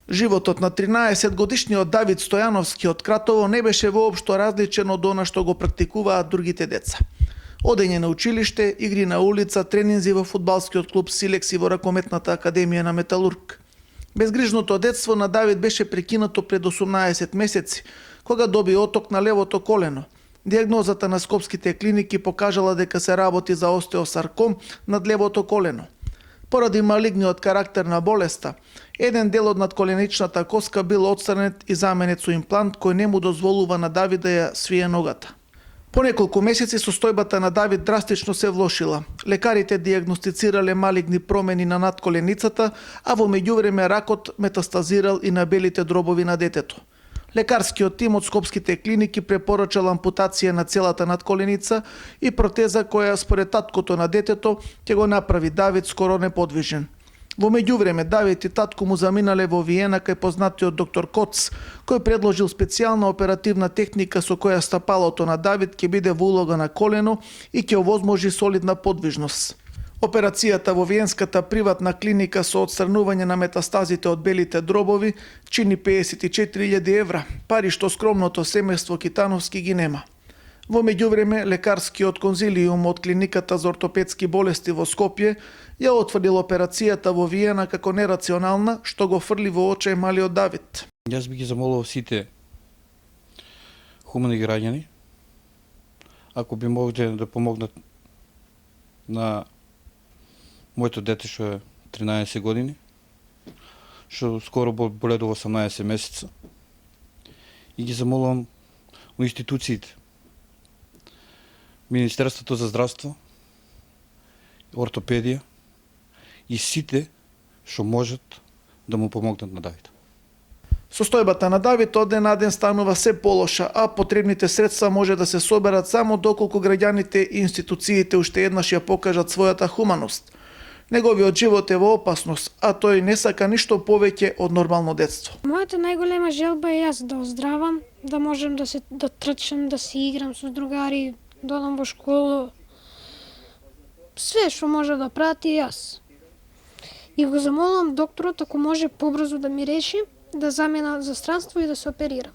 Животот на 13-годишниот Давид Стојановски од Кратово не беше воопшто различен од она што го практикуваат другите деца. Одење на училиште, игри на улица, тренинзи во фудбалскиот клуб Силекс и во ракометната академија на Металург. Безгрижното детство на Давид беше прекинато пред 18 месеци, кога доби оток на левото колено. Диагнозата на скопските клиники покажала дека се работи за остеосарком над левото колено. Поради малигниот карактер на болеста, еден дел од надколеничната коска бил отстранет и заменет со имплант кој не му дозволува на Давид да ја свие ногата. По неколку месеци состојбата на Давид драстично се влошила. Лекарите диагностицирале малигни промени на надколеницата, а во меѓувреме ракот метастазирал и на белите дробови на детето. Лекарскиот тим од скопските клиники препорачал ампутација на целата надколеница и протеза која според таткото на детето ќе го направи Давид скоро неподвижен. Во меѓувреме Давид и татко му заминале во Виена кај познатиот доктор Коц, кој предложил специјална оперативна техника со која стапалото на Давид ќе биде во улога на колено и ќе овозможи солидна подвижност. Операцијата во Виенската приватна клиника со отстранување на метастазите од белите дробови чини 54.000 евра, пари што скромното семејство Китановски ги нема. Во меѓувреме, лекарскиот конзилиум од клиниката за ортопедски болести во Скопје ја отврдил операцијата во Виена како нерационална, што го фрли во очај малиот Давид. Јас би ги замолувал сите хумани граѓани, ако би можеле да помогнат на моето дете што е 13 години, што скоро боледува 18 месеца. И ги замолувам у институциите, Министерството за здравство, ортопедија и сите што можат да му помогнат на Давид. Состојбата на Давид од ден на ден станува се полоша, а потребните средства може да се соберат само доколку граѓаните и институциите уште еднаш ја покажат својата хуманост. Неговиот живот е во опасност, а тој не сака ништо повеќе од нормално детство. Мојата најголема желба е јас да оздравам, да можам да трчам, да се играм со другари, да одам во школа. Све што може да прати јас. И го замолувам докторот ако може побрзо да ми реши да замена за странство и да се оперирам.